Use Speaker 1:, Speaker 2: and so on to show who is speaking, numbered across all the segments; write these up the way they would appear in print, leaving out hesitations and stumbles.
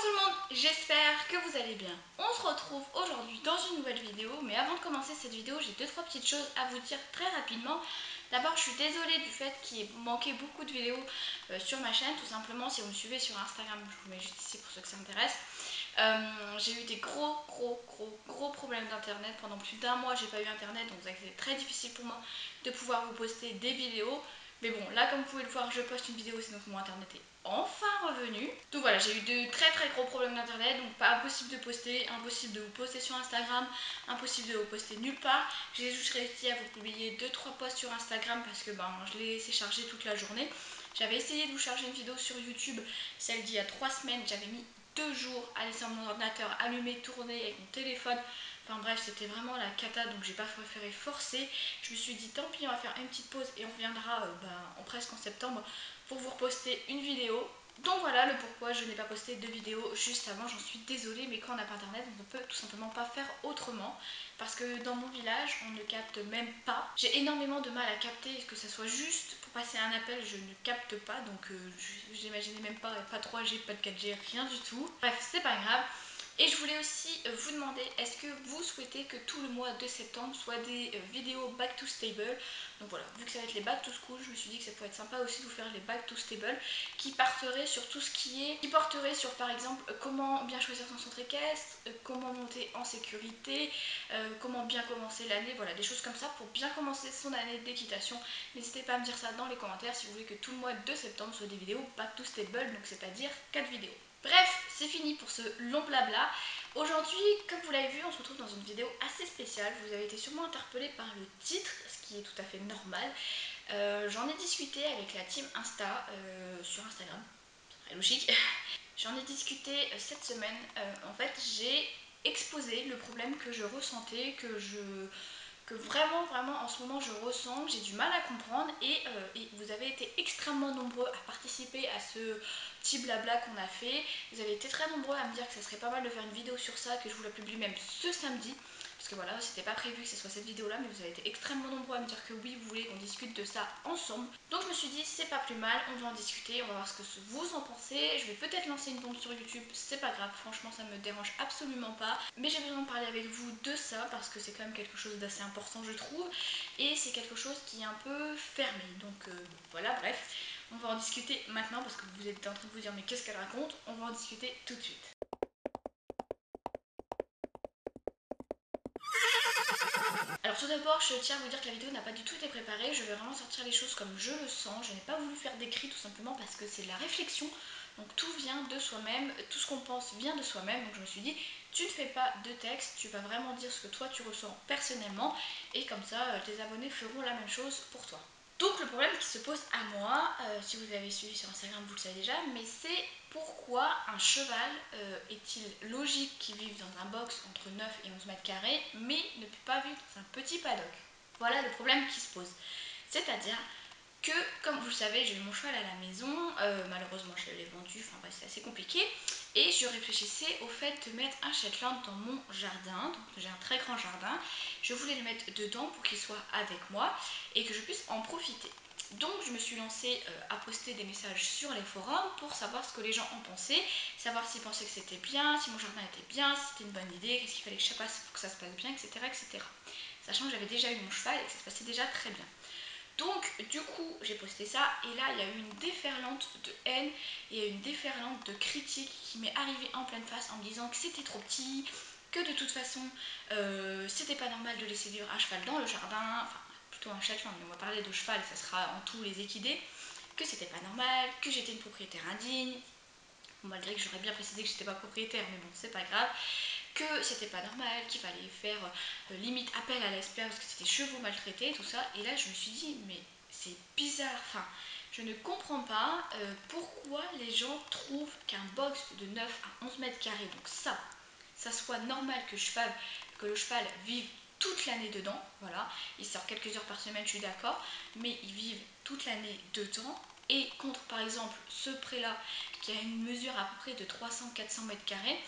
Speaker 1: tout le monde, j'espère que vous allez bien. On se retrouve aujourd'hui dans une nouvelle vidéo, mais avant de commencer cette vidéo, j'ai 2-3 petites choses à vous dire très rapidement. D'abord, je suis désolée du fait qu'il ait manqué beaucoup de vidéos sur ma chaîne, tout simplement. Si vous me suivez sur Instagram, je vous mets juste ici pour ceux que ça intéresse. J'ai eu des gros problèmes d'internet. Pendant plus d'un mois, j'ai pas eu internet, donc ça a été très difficile pour moi de pouvoir vous poster des vidéos. Mais bon, là comme vous pouvez le voir, je poste une vidéo, c'est donc mon internet est enfin revenu. Donc voilà, j'ai eu de très gros problèmes d'internet, donc pas impossible de poster, impossible de vous poster sur Instagram, impossible de vous poster nulle part. J'ai juste réussi à vous publier 2-3 posts sur Instagram parce que je l'ai laissé charger toute la journée. J'avais essayé de vous charger une vidéo sur YouTube, celle d'il y a 3 semaines, j'avais mis 2 jours à laisser mon ordinateur allumé, tourner avec mon téléphone. Enfin bref, c'était vraiment la cata, donc j'ai pas préféré forcer. Je me suis dit tant pis, on va faire une petite pause et on reviendra presque en septembre pour vous reposter une vidéo. Donc voilà le pourquoi je n'ai pas posté de vidéo juste avant, j'en suis désolée, mais quand on n'a pas internet, on ne peut tout simplement pas faire autrement. Parce que dans mon village, on ne capte même pas. J'ai énormément de mal à capter, que ça soit juste pour passer un appel, je ne capte pas, donc j'imaginais même pas 3G, pas de 4G, rien du tout. Bref, c'est pas grave. Et je voulais aussi vous demander, est-ce que vous souhaitez que tout le mois de septembre soit des vidéos back to stable? Donc voilà, vu que ça va être les back to school, je me suis dit que ça pourrait être sympa aussi de vous faire les back to stable qui parteraient sur tout ce qui porterait sur par exemple comment bien choisir son centre équestre, comment monter en sécurité, comment bien commencer l'année, voilà, des choses comme ça pour bien commencer son année d'équitation. N'hésitez pas à me dire ça dans les commentaires si vous voulez que tout le mois de septembre soit des vidéos back to stable, donc c'est-à-dire 4 vidéos. Bref, c'est fini pour ce long blabla. Aujourd'hui, comme vous l'avez vu, on se retrouve dans une vidéo assez spéciale. Vous avez été sûrement interpellé par le titre, ce qui est tout à fait normal. J'en ai discuté avec la team Insta sur Instagram, c'est très logique. J'en ai discuté cette semaine. En fait, j'ai exposé le problème que je ressentais, que vraiment en ce moment je ressens, j'ai du mal à comprendre et vous avez été extrêmement nombreux à participer à ce petit blabla qu'on a fait. Vous avez été très nombreux à me dire que ça serait pas mal de faire une vidéo sur ça, que je vous la publie même ce samedi. Parce que voilà, c'était pas prévu que ce soit cette vidéo là, mais vous avez été extrêmement nombreux à me dire que oui, vous voulez qu'on discute de ça ensemble. Donc je me suis dit, c'est pas plus mal, on va en discuter, on va voir ce que vous en pensez. Je vais peut-être lancer une bombe sur YouTube, c'est pas grave, franchement ça me dérange absolument pas. Mais j'ai besoin de parler avec vous de ça parce que c'est quand même quelque chose d'assez important, je trouve. Et c'est quelque chose qui est un peu fermé. Donc voilà, bref. On va en discuter maintenant parce que vous êtes en train de vous dire mais qu'est-ce qu'elle raconte? On va en discuter tout de suite. Alors tout d'abord, je tiens à vous dire que la vidéo n'a pas du tout été préparée. Je vais vraiment sortir les choses comme je le sens. Je n'ai pas voulu faire d'écrit tout simplement parce que c'est de la réflexion. Donc tout vient de soi-même, tout ce qu'on pense vient de soi-même. Donc je me suis dit, tu ne fais pas de texte, tu vas vraiment dire ce que toi tu ressens personnellement. Et comme ça, tes abonnés feront la même chose pour toi. Donc le problème qui se pose à moi, si vous avez suivi sur Instagram vous le savez déjà, mais c'est pourquoi un cheval est-il logique qu'il vive dans un box entre 9 et 11 mètres carrés mais ne peut pas vivre dans un petit paddock? Voilà le problème qui se pose. C'est-à-dire que, comme vous le savez, j'ai eu mon cheval à la maison, malheureusement je l'ai vendu, enfin bref, c'est assez compliqué. Et je réfléchissais au fait de mettre un Shetland dans mon jardin, donc j'ai un très grand jardin. Je voulais le mettre dedans pour qu'il soit avec moi et que je puisse en profiter. Donc je me suis lancée à poster des messages sur les forums pour savoir ce que les gens en pensaient, savoir s'ils pensaient que c'était bien, si mon jardin était bien, si c'était une bonne idée, qu'est-ce qu'il fallait que je fasse pour que ça se passe bien, etc. Sachant que j'avais déjà eu mon cheval et que ça se passait déjà très bien. Donc du coup j'ai posté ça et là il y a eu une déferlante de haine et une déferlante de critiques qui m'est arrivée en pleine face en me disant que c'était trop petit, que de toute façon c'était pas normal de laisser vivre un cheval dans le jardin, enfin plutôt un Shetland, mais on va parler de cheval, ça sera en tout les équidés, que c'était pas normal, que j'étais une propriétaire indigne, malgré que j'aurais bien précisé que j'étais pas propriétaire, mais bon c'est pas grave, que c'était pas normal, qu'il fallait faire limite appel à la SPA parce que c'était chevaux maltraités, tout ça. Et là, je me suis dit, mais c'est bizarre, enfin, je ne comprends pas pourquoi les gens trouvent qu'un box de 9 à 11 mètres carrés, donc ça soit normal que le cheval vive toute l'année dedans, voilà. Il sort quelques heures par semaine, je suis d'accord, mais ils vivent toute l'année dedans. Et contre, par exemple, ce pré-là, qui a une mesure à peu près de 300-400 mètres carrés,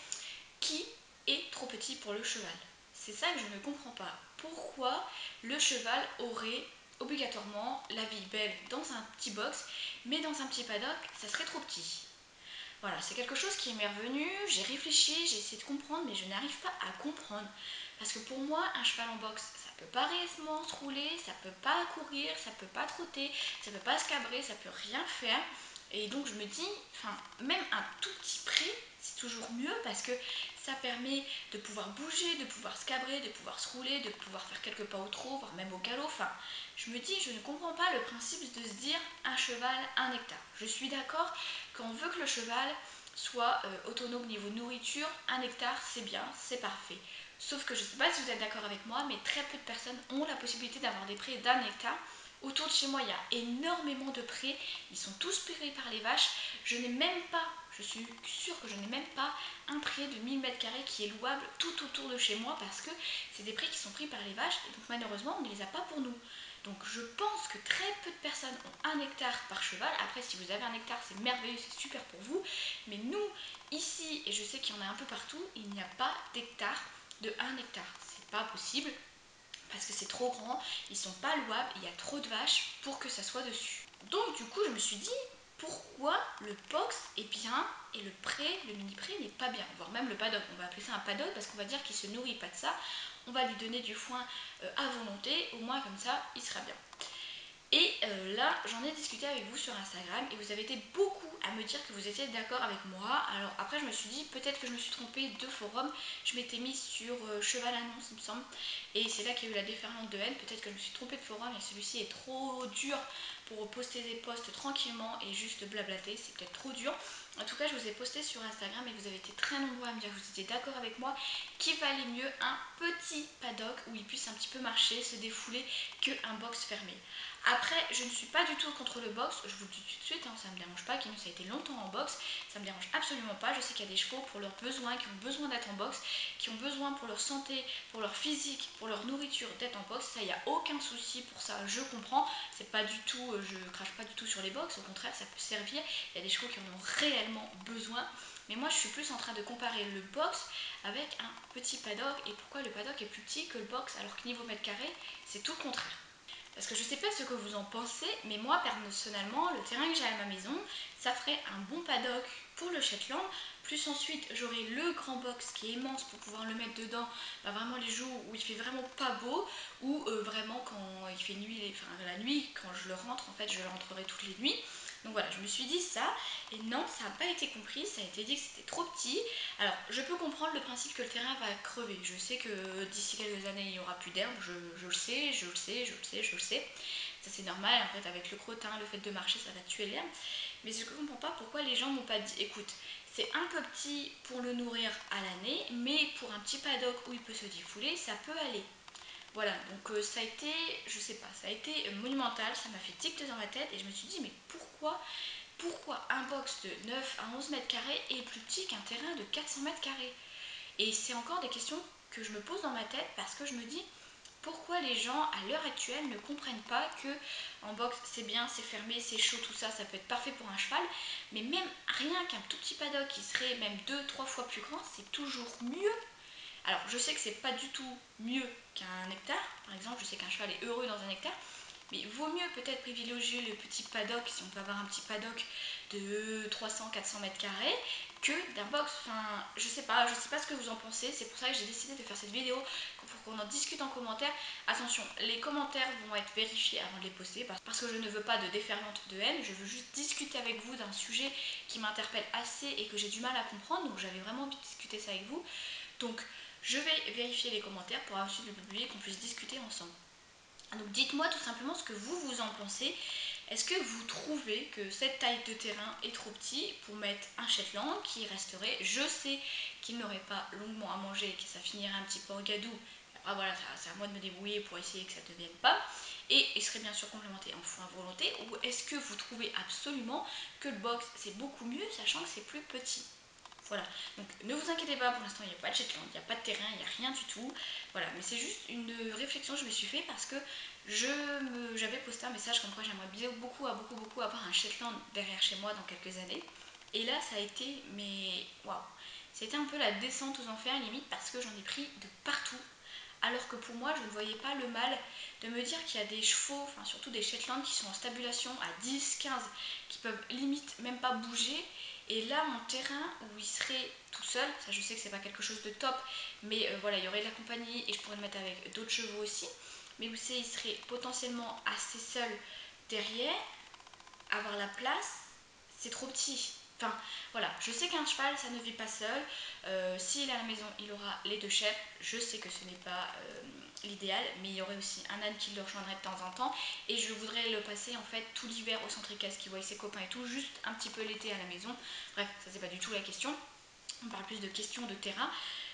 Speaker 1: qui est trop petit pour le cheval. C'est ça que je ne comprends pas. Pourquoi le cheval aurait obligatoirement la vie belle dans un petit box, mais dans un petit paddock, ça serait trop petit? Voilà, c'est quelque chose qui m'est revenu, j'ai réfléchi, j'ai essayé de comprendre, mais je n'arrive pas à comprendre. Parce que pour moi, un cheval en boxe, ça peut pas réellement se rouler, ça peut pas courir, ça peut pas trotter, ça peut pas se cabrer, ça peut rien faire. Et donc je me dis, enfin, même un tout petit pré, c'est toujours mieux parce que ça permet de pouvoir bouger, de pouvoir se cabrer, de pouvoir se rouler, de pouvoir faire quelques pas au trot, voire même au galop. Enfin, je me dis, je ne comprends pas le principe de se dire un cheval, un hectare. Je suis d'accord qu'on veut que le cheval soit autonome niveau nourriture, un hectare c'est bien, c'est parfait. Sauf que je ne sais pas si vous êtes d'accord avec moi, mais très peu de personnes ont la possibilité d'avoir des prés d'1 hectare. Autour de chez moi, il y a énormément de prés, ils sont tous payés par les vaches. Je n'ai même pas, je suis sûre que je n'ai même pas un pré de 1000 m² qui est louable tout autour de chez moi parce que c'est des prés qui sont pris par les vaches et donc malheureusement on ne les a pas pour nous. Donc je pense que très peu de personnes ont 1 hectare par cheval. Après, si vous avez 1 hectare, c'est merveilleux, c'est super pour vous. Mais nous, ici, et je sais qu'il y en a un peu partout, il n'y a pas d'hectare de 1 hectare. C'est pas possible parce que c'est trop grand, ils sont pas louables, il y a trop de vaches pour que ça soit dessus. Donc du coup, je me suis dit, pourquoi le box est bien et le pré, le mini pré n'est pas bien, voire même le paddock. On va appeler ça un paddock parce qu'on va dire qu'il se nourrit pas de ça. On va lui donner du foin à volonté, au moins comme ça, il sera bien. Et là, j'en ai discuté avec vous sur Instagram et vous avez été beaucoup à me dire que vous étiez d'accord avec moi. Alors après, je me suis dit, peut-être que je me suis trompée de forum. Je m'étais mise sur Cheval Annonce, il me semble. Et c'est là qu'il y a eu la déferlante de haine. Peut-être que je me suis trompée de forum et celui-ci est trop dur pour poster des posts tranquillement et juste blablater. C'est peut-être trop dur. En tout cas, je vous ai posté sur Instagram et vous avez été très nombreux à me dire que vous étiez d'accord avec moi qu'il valait mieux un petit paddock où il puisse un petit peu marcher, se défouler, qu'un box fermé. Après, je ne suis pas du tout contre le box, je vous le dis tout de suite, hein, ça ne me dérange pas. Kim, ça a été longtemps en box, ça me dérange absolument pas. Je sais qu'il y a des chevaux pour leurs besoins, qui ont besoin d'être en box, qui ont besoin pour leur santé, pour leur physique, pour leur nourriture d'être en box. Ça, il n'y a aucun souci pour ça, je comprends. C'est pas du tout, je crache pas du tout sur les box, au contraire, ça peut servir. Il y a des chevaux qui en ont réellement besoin. Mais moi, je suis plus en train de comparer le box avec un petit paddock. Et pourquoi le paddock est plus petit que le box alors que niveau mètre carré, c'est tout le contraire. Parce que je sais pas ce que vous en pensez, mais moi personnellement, le terrain que j'ai à ma maison, ça ferait un bon paddock pour le Shetland. Plus ensuite, j'aurai le grand box qui est immense pour pouvoir le mettre dedans, bah vraiment les jours où il fait vraiment pas beau, ou vraiment quand il fait nuit, enfin la nuit, quand je le rentre, en fait, je le rentrerai toutes les nuits. Donc voilà, je me suis dit ça, et non, ça n'a pas été compris, ça a été dit que c'était trop petit. Alors, je peux comprendre le principe que le terrain va crever. Je sais que d'ici quelques années, il n'y aura plus d'herbe, je le sais, je le sais, je le sais, je le sais. Ça c'est normal, en fait, avec le crottin, le fait de marcher, ça va tuer l'herbe. Mais je ne comprends pas pourquoi les gens m'ont pas dit, écoute, c'est un peu petit pour le nourrir à l'année, mais pour un petit paddock où il peut se défouler, ça peut aller. Voilà, donc ça a été, je sais pas, ça a été monumental, ça m'a fait tic dans ma tête et je me suis dit mais pourquoi un box de 9 à 11 mètres carrés est plus petit qu'un terrain de 400 mètres carrés? Et c'est encore des questions que je me pose dans ma tête parce que je me dis pourquoi les gens à l'heure actuelle ne comprennent pas que en boxe c'est bien, c'est fermé, c'est chaud, tout ça, ça peut être parfait pour un cheval, mais même rien qu'un tout petit paddock qui serait même 2-3 fois plus grand, c'est toujours mieux. Alors je sais que c'est pas du tout mieux qu'un hectare, par exemple, je sais qu'un cheval est heureux dans un hectare, mais vaut mieux peut-être privilégier le petit paddock, si on peut avoir un petit paddock de 300-400 mètres carrés, que d'un box. Enfin, je sais pas ce que vous en pensez. C'est pour ça que j'ai décidé de faire cette vidéo, pour qu'on en discute en commentaire. Attention, les commentaires vont être vérifiés avant de les poster, parce que je ne veux pas de déferlante de haine. Je veux juste discuter avec vous d'un sujet qui m'interpelle assez et que j'ai du mal à comprendre. Donc j'avais vraiment envie de discuter ça avec vous. Donc je vais vérifier les commentaires pour ensuite le publier et qu'on puisse discuter ensemble. Donc dites-moi tout simplement ce que vous en pensez. Est-ce que vous trouvez que cette taille de terrain est trop petit pour mettre un Shetland qui resterait, je sais qu'il n'aurait pas longuement à manger et que ça finirait un petit peu en gadou. Après voilà, c'est à moi de me débrouiller pour essayer que ça ne devienne pas. Et il serait bien sûr complémenté en foin à volonté. Ou est-ce que vous trouvez absolument que le box c'est beaucoup mieux sachant que c'est plus petit? Voilà, donc ne vous inquiétez pas, pour l'instant il n'y a pas de Shetland, il n'y a pas de terrain, il n'y a rien du tout. Voilà, mais c'est juste une réflexion que je me suis fait parce que j'avais posté un message comme quoi j'aimerais beaucoup avoir un Shetland derrière chez moi dans quelques années. Et là ça a été, mais waouh, c'était un peu la descente aux enfers limite parce que j'en ai pris de partout. Alors que pour moi je ne voyais pas le mal de me dire qu'il y a des chevaux, enfin surtout des Shetland qui sont en stabulation à 10, 15, qui peuvent limite même pas bouger Et là mon terrain où il serait tout seul, ça je sais que c'est pas quelque chose de top, mais voilà, il y aurait de la compagnie et je pourrais le mettre avec d'autres chevaux aussi, mais où il serait potentiellement assez seul derrière, avoir la place, c'est trop petit. Enfin voilà, je sais qu'un cheval ça ne vit pas seul. S'il est à la maison, il aura les deux chèvres. Je sais que ce n'est pas l'idéal, mais il y aurait aussi un âne qui le rejoindrait de temps en temps. Et je voudrais le passer en fait tout l'hiver au centre équestre, qui voit ses copains et tout, juste un petit peu l'été à la maison. Bref, ça c'est pas du tout la question. On parle plus de questions de terrain.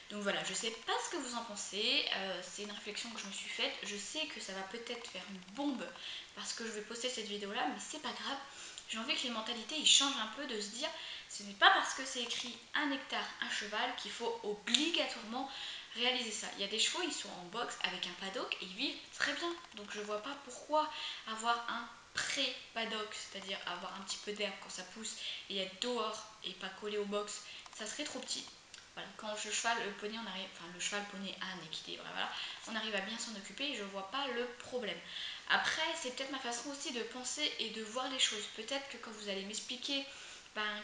Speaker 1: Donc voilà, je sais pas ce que vous en pensez, c'est une réflexion que je me suis faite. Je sais que ça va peut-être faire une bombe parce que je vais poster cette vidéo là, mais c'est pas grave. J'ai envie que les mentalités ils changent un peu, de se dire ce n'est pas parce que c'est écrit 1 hectare, un cheval qu'il faut obligatoirement réaliser ça. Il y a des chevaux, ils sont en boxe avec un paddock et ils vivent très bien. Donc je vois pas pourquoi avoir un pré-paddock, c'est-à-dire avoir un petit peu d'herbe quand ça pousse et être dehors et pas collé au box, ça serait trop petit. Voilà, quand le cheval, le poney, on arrive, enfin le cheval, poney, âne, équidé, voilà, on arrive à bien s'en occuper et je vois pas le problème. Après, c'est peut-être ma façon aussi de penser et de voir les choses. Peut-être que quand vous allez m'expliquer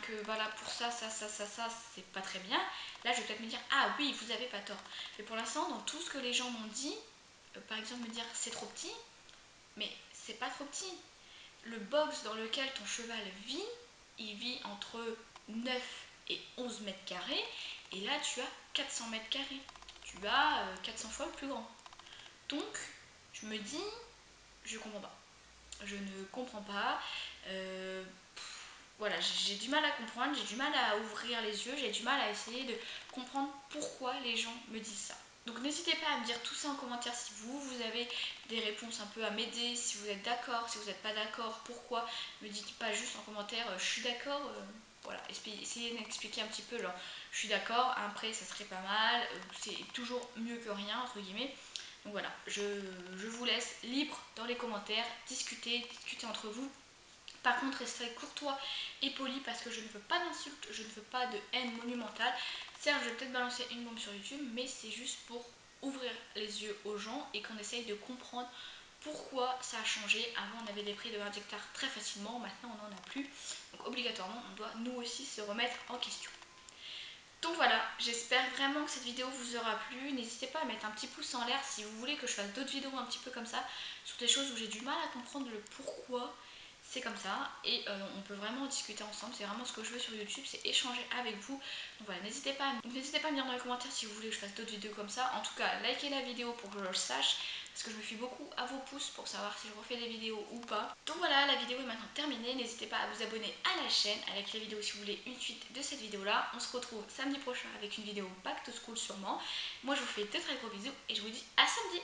Speaker 1: que voilà, pour ça, c'est pas très bien, là je vais peut-être me dire, ah oui, vous avez pas tort. Mais pour l'instant, dans tout ce que les gens m'ont dit, par exemple me dire c'est trop petit, mais c'est pas trop petit. Le box dans lequel ton cheval vit, il vit entre 9 et 11 mètres carrés. Et là, tu as 400 mètres carrés. Tu as 400 fois le plus grand. Donc, je me dis, je comprends pas. Je ne comprends pas. Euh, voilà, j'ai du mal à comprendre, j'ai du mal à ouvrir les yeux, j'ai du mal à essayer de comprendre pourquoi les gens me disent ça. Donc n'hésitez pas à me dire tout ça en commentaire si vous avez des réponses un peu à m'aider, si vous êtes d'accord, si vous n'êtes pas d'accord, pourquoi. Ne me dites pas juste en commentaire je suis d'accord, voilà, essayez d'expliquer un petit peu genre je suis d'accord, après ça serait pas mal, c'est toujours mieux que rien entre guillemets. Donc voilà, je vous laisse libre dans les commentaires, discutez entre vous. Par contre, restez courtois et poli parce que je ne veux pas d'insultes, je ne veux pas de haine monumentale. Certes, je vais peut-être balancer une bombe sur YouTube, mais c'est juste pour ouvrir les yeux aux gens et qu'on essaye de comprendre pourquoi ça a changé. Avant, on avait des prix de 1 hectare très facilement, maintenant on n'en a plus. Donc obligatoirement, on doit nous aussi se remettre en question. Donc voilà, j'espère vraiment que cette vidéo vous aura plu. N'hésitez pas à mettre un petit pouce en l'air si vous voulez que je fasse d'autres vidéos un petit peu comme ça, sur des choses où j'ai du mal à comprendre le pourquoi c'est comme ça. Et on peut vraiment en discuter ensemble, c'est vraiment ce que je veux sur YouTube, c'est échanger avec vous. Donc voilà, n'hésitez pas à me dire dans les commentaires si vous voulez que je fasse d'autres vidéos comme ça. En tout cas, likez la vidéo pour que je le sache, parce que je me fie beaucoup à vos pouces pour savoir si je refais des vidéos ou pas. Donc voilà, la vidéo est maintenant terminée. N'hésitez pas à vous abonner à la chaîne, à liker la vidéo si vous voulez une suite de cette vidéo là. On se retrouve samedi prochain avec une vidéo back to school sûrement. Moi je vous fais de très gros bisous et je vous dis à samedi.